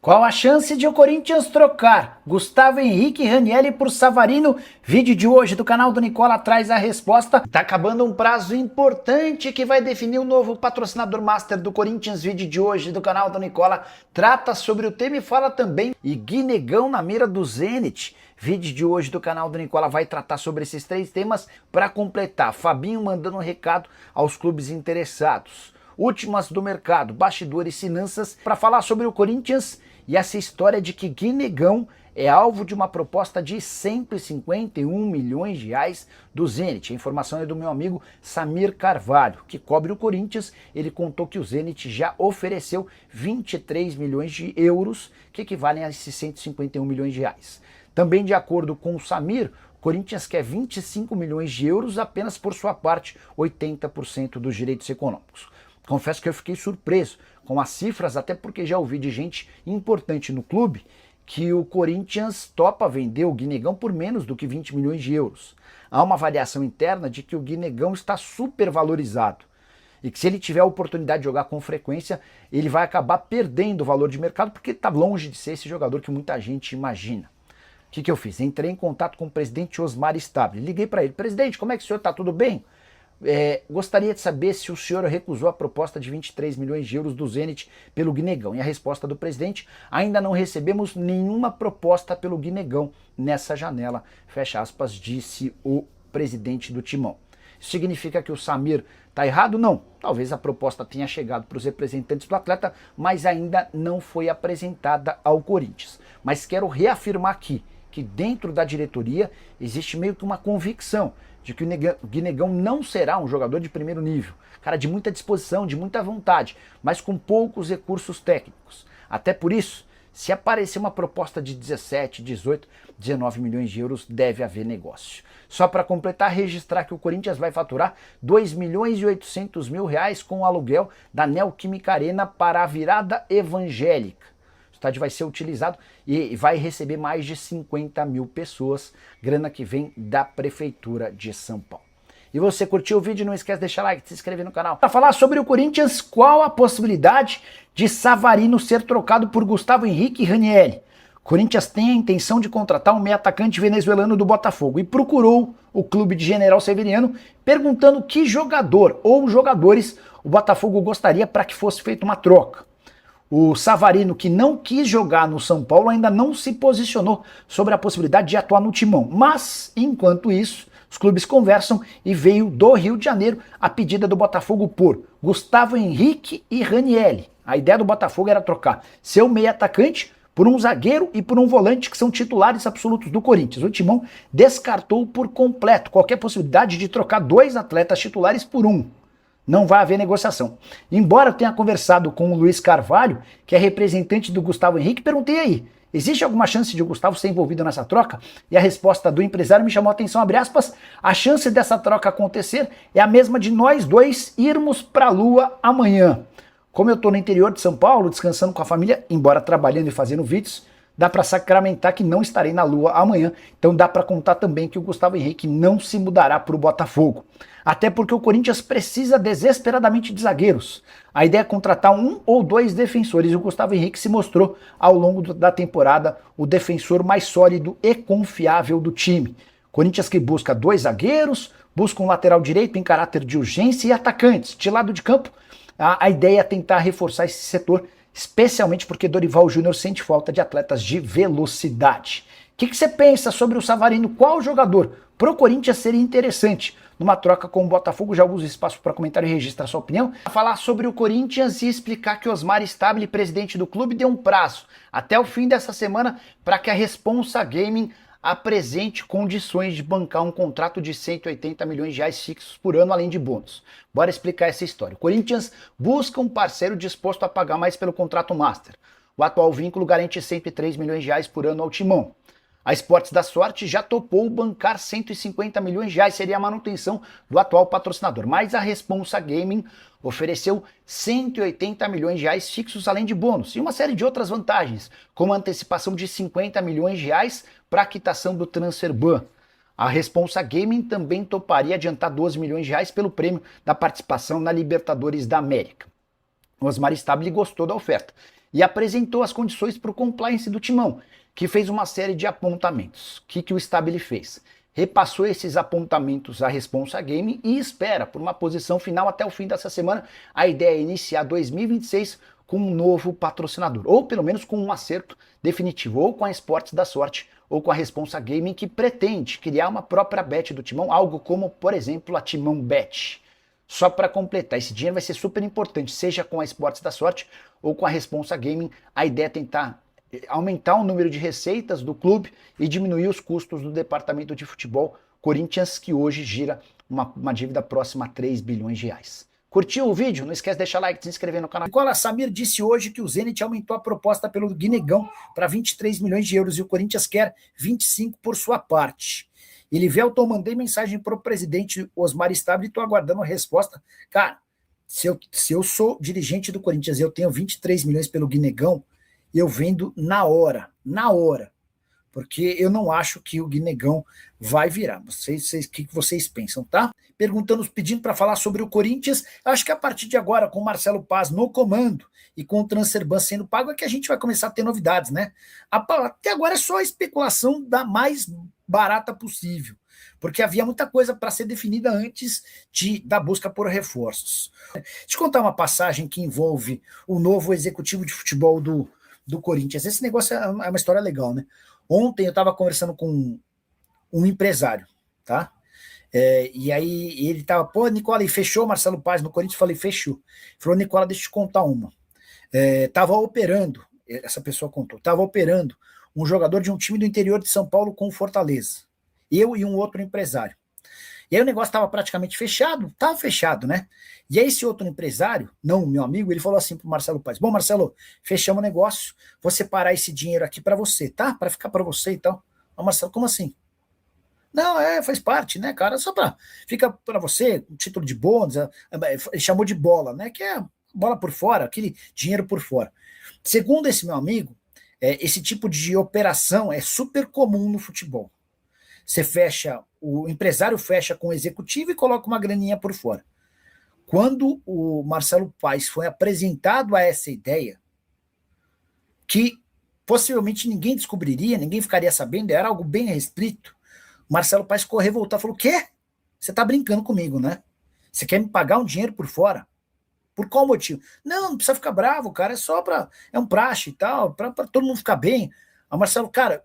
Qual a chance de o Corinthians trocar Gustavo Henrique e Ranieri por Savarino? Vídeo de hoje do canal do Nicola traz a resposta. Tá acabando um prazo importante que vai definir o novo patrocinador master do Corinthians. Vídeo de hoje do canal do Nicola trata sobre o tema e fala também e Guinegão na mira do Zenit. Vídeo de hoje do canal do Nicola vai tratar sobre esses três temas para completar. Fabinho mandando um recado aos clubes interessados. Últimas do mercado, bastidores e finanças para falar sobre o Corinthians e essa história de que Guinegão é alvo de uma proposta de 151 milhões de reais do Zenit. A informação é do meu amigo Samir Carvalho, que cobre o Corinthians. Ele contou que o Zenit já ofereceu 23 milhões de euros, que equivalem a esses 151 milhões de reais. Também de acordo com o Samir, o Corinthians quer 25 milhões de euros apenas por sua parte, 80% dos direitos econômicos. Confesso que eu fiquei surpreso com as cifras, até porque já ouvi de gente importante no clube que o Corinthians topa vender o Guinegão por menos do que 20 milhões de euros. Há uma variação interna de que o Guinegão está super valorizado e que se ele tiver a oportunidade de jogar com frequência, ele vai acabar perdendo o valor de mercado porque está longe de ser esse jogador que muita gente imagina. O que eu fiz? Entrei em contato com o presidente Osmar Stabile, liguei para ele: presidente, como é que o senhor está? Tudo bem? Gostaria de saber se o senhor recusou a proposta de 23 milhões de euros do Zenit pelo Guinegão. E a resposta do presidente: ainda não recebemos nenhuma proposta pelo Guinegão nessa janela, fecha aspas, disse o presidente do Timão. Isso significa que o Samir está errado? Não. Talvez a proposta tenha chegado para os representantes do atleta, mas ainda não foi apresentada ao Corinthians. Mas quero reafirmar aqui que dentro da diretoria existe meio que uma convicção de que o Guinegão não será um jogador de primeiro nível, cara de muita disposição, de muita vontade, mas com poucos recursos técnicos. Até por isso, se aparecer uma proposta de 17, 18, 19 milhões de euros, deve haver negócio. Só para completar, registrar que o Corinthians vai faturar 2 milhões e 800 mil reais com o aluguel da Neoquímica Arena para a virada evangélica. O estádio vai ser utilizado e vai receber mais de 50 mil pessoas, grana que vem da Prefeitura de São Paulo. E você curtiu o vídeo? Não esquece de deixar like, de se inscrever no canal. Para falar sobre o Corinthians, qual a possibilidade de Savarino ser trocado por Gustavo Henrique e Ranieri? O Corinthians tem a intenção de contratar um meio atacante venezuelano do Botafogo e procurou o clube de General Severiano perguntando que jogador ou jogadores o Botafogo gostaria para que fosse feita uma troca. O Savarino, que não quis jogar no São Paulo, ainda não se posicionou sobre a possibilidade de atuar no Timão. Mas, enquanto isso, os clubes conversam e veio do Rio de Janeiro a pedida do Botafogo por Gustavo Henrique e Ranieri. A ideia do Botafogo era trocar seu meio atacante por um zagueiro e por um volante que são titulares absolutos do Corinthians. O Timão descartou por completo qualquer possibilidade de trocar dois atletas titulares por um. Não vai haver negociação. Embora eu tenha conversado com o Luiz Carvalho, que é representante do Gustavo Henrique, perguntei aí: existe alguma chance de o Gustavo ser envolvido nessa troca? E a resposta do empresário me chamou a atenção, abre aspas: a chance dessa troca acontecer é a mesma de nós dois irmos para a Lua amanhã. Como eu estou no interior de São Paulo, descansando com a família, embora trabalhando e fazendo vídeos, dá para sacramentar que não estarei na Lua amanhã, então dá para contar também que o Gustavo Henrique não se mudará para o Botafogo. Até porque o Corinthians precisa desesperadamente de zagueiros. A ideia é contratar um ou dois defensores e o Gustavo Henrique se mostrou ao longo da temporada o defensor mais sólido e confiável do time. Corinthians que busca dois zagueiros, busca um lateral direito em caráter de urgência e atacantes. De lado de campo, a ideia é tentar reforçar esse setor, especialmente porque Dorival Júnior sente falta de atletas de velocidade. O que você pensa sobre o Savarino? Qual jogador pro Corinthians seria interessante numa troca com o Botafogo? Já usa espaço para comentário e registra a sua opinião. Falar sobre o Corinthians e explicar que Osmar Stabile, presidente do clube, deu um prazo até o fim dessa semana para que a Responsa Gaming apresente condições de bancar um contrato de 180 milhões de reais fixos por ano, além de bônus. Bora explicar essa história. O Corinthians busca um parceiro disposto a pagar mais pelo contrato master. O atual vínculo garante 103 milhões de reais por ano ao Timão. A Esportes da Sorte já topou bancar 150 milhões de reais, seria a manutenção do atual patrocinador. Mas a Responsa Gaming ofereceu 180 milhões de reais fixos, além de bônus, e uma série de outras vantagens, como a antecipação de 50 milhões de reais para a quitação do transfer ban. A Responsa Gaming também toparia adiantar 12 milhões de reais pelo prêmio da participação na Libertadores da América. O Osmar Stabile gostou da oferta e apresentou as condições para o compliance do Timão, que fez uma série de apontamentos. O que o Stabile fez? Repassou esses apontamentos à Responsa Gaming e espera por uma posição final até o fim dessa semana. A ideia é iniciar 2026 com um novo patrocinador, ou pelo menos com um acerto definitivo, ou com a Esportes da Sorte, ou com a Responsa Gaming, que pretende criar uma própria bet do Timão, algo como, por exemplo, a Timão Bet. Só para completar, esse dinheiro vai ser super importante, seja com a Esportes da Sorte ou com a Responsa Gaming. A ideia é tentar aumentar o número de receitas do clube e diminuir os custos do departamento de futebol Corinthians, que hoje gira uma dívida próxima a 3 bilhões de reais. Curtiu o vídeo? Não esquece de deixar like e se inscrever no canal. Nicola Samir disse hoje que o Zenit aumentou a proposta pelo Guinegão para 23 milhões de euros e o Corinthians quer 25 por sua parte. Elivelton, mandei mensagem para o presidente Osmar Stabile e estou aguardando a resposta. Cara, se eu sou dirigente do Corinthians e eu tenho 23 milhões pelo Guinegão, eu vendo na hora, porque eu não acho que o Guinegão vai virar. O que vocês pensam, tá? Pedindo para falar sobre o Corinthians, acho que a partir de agora, com o Marcelo Paz no comando e com o Transferban sendo pago, é que a gente vai começar a ter novidades, né? Até agora é só a especulação da mais barata possível, porque havia muita coisa para ser definida antes da busca por reforços. Deixa eu contar uma passagem que envolve o novo executivo de futebol do Corinthians. Esse negócio é uma história legal, né? Ontem eu estava conversando com um empresário, tá? E aí ele tava, pô, Nicola, e fechou o Marcelo Paz no Corinthians? Eu falei, fechou. Ele falou, Nicola, deixa eu te contar uma. Tava operando, essa pessoa contou, tava operando um jogador de um time do interior de São Paulo com o Fortaleza. Eu e um outro empresário. E aí o negócio estava praticamente fechado, estava fechado, né? E aí esse outro empresário, não meu amigo, ele falou assim pro Marcelo Paz, bom, Marcelo, fechamos o negócio, vou separar esse dinheiro aqui para você, tá? Para ficar para você e tal. Mas Marcelo, como assim? Não, faz parte, né, cara? Fica para você, um título de bônus, ele chamou de bola, né? Que é bola por fora, aquele dinheiro por fora. Segundo esse meu amigo, esse tipo de operação é super comum no futebol. Você fecha, o empresário fecha com o executivo e coloca uma graninha por fora. Quando o Marcelo Paz foi apresentado a essa ideia, que possivelmente ninguém descobriria, ninguém ficaria sabendo, era algo bem restrito, o Marcelo Paz ficou revoltado, falou, o quê? Você tá brincando comigo, né? Você quer me pagar um dinheiro por fora? Por qual motivo? Não precisa ficar bravo, cara, é um praxe e tal, para todo mundo ficar bem. A Marcelo, cara,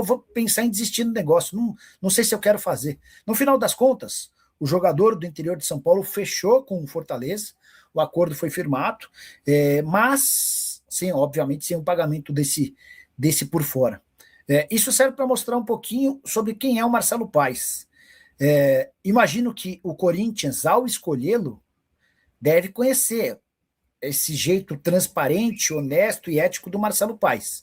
vou pensar em desistir do negócio, não sei se eu quero fazer. No final das contas, o jogador do interior de São Paulo fechou com o Fortaleza, o acordo foi firmado, mas, sim, obviamente, sem o pagamento desse por fora. Isso serve para mostrar um pouquinho sobre quem é o Marcelo Paz. Imagino que o Corinthians, ao escolhê-lo, deve conhecer esse jeito transparente, honesto e ético do Marcelo Paz.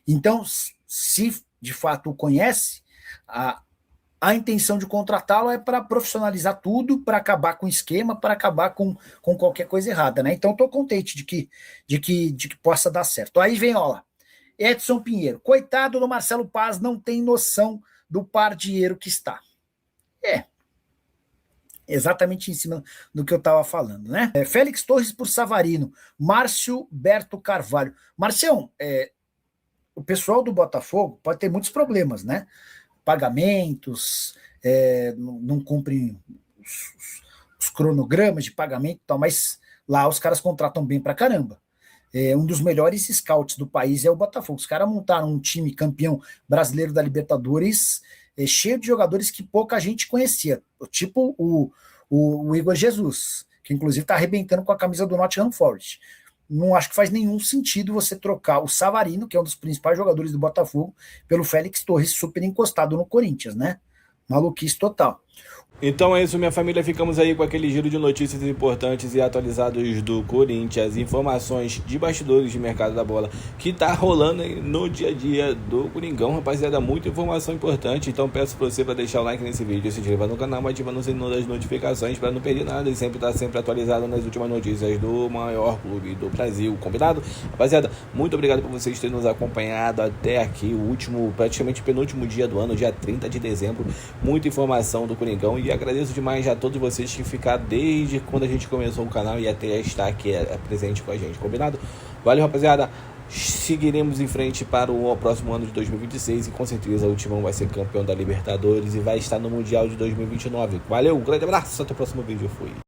Então, se de fato o conhece, a intenção de contratá-lo é para profissionalizar tudo, para acabar com o esquema, para acabar com qualquer coisa errada, né? Então, estou contente de que possa dar certo. Aí vem, ó lá, Edson Pinheiro. Coitado do Marcelo Paz, não tem noção do pardieiro que está. Exatamente em cima do que eu estava falando, né? Félix Torres por Savarino. Márcio Berto Carvalho. Marcião, o pessoal do Botafogo pode ter muitos problemas, né? Pagamentos, não cumprem os cronogramas de pagamento e tal, mas lá os caras contratam bem pra caramba. Um dos melhores scouts do país é o Botafogo. Os caras montaram um time campeão brasileiro da Libertadores, cheio de jogadores que pouca gente conhecia, tipo o Igor Jesus, que inclusive está arrebentando com a camisa do Nottingham Forest. Não acho que faz nenhum sentido você trocar o Savarino, que é um dos principais jogadores do Botafogo, pelo Félix Torres, super encostado no Corinthians, né? Maluquice total. Então é isso, minha família, ficamos aí com aquele giro de notícias importantes e atualizados do Corinthians, informações de bastidores de mercado da bola que tá rolando no dia a dia do Coringão, rapaziada, muita informação importante. Então peço pra você para deixar o like nesse vídeo, se inscrever no canal, ativando o sininho das notificações para não perder nada e sempre estar sempre atualizado nas últimas notícias do maior clube do Brasil, combinado? Rapaziada, muito obrigado por vocês terem nos acompanhado até aqui, o último, praticamente penúltimo dia do ano, dia 30 de dezembro, muita informação do Coringão. E agradeço demais a todos vocês que ficaram desde quando a gente começou o canal e até estar aqui presente com a gente, combinado? Valeu, rapaziada, seguiremos em frente para o próximo ano de 2026 e com certeza o Timão vai ser campeão da Libertadores e vai estar no Mundial de 2029. Valeu, um grande abraço, até o próximo vídeo, fui.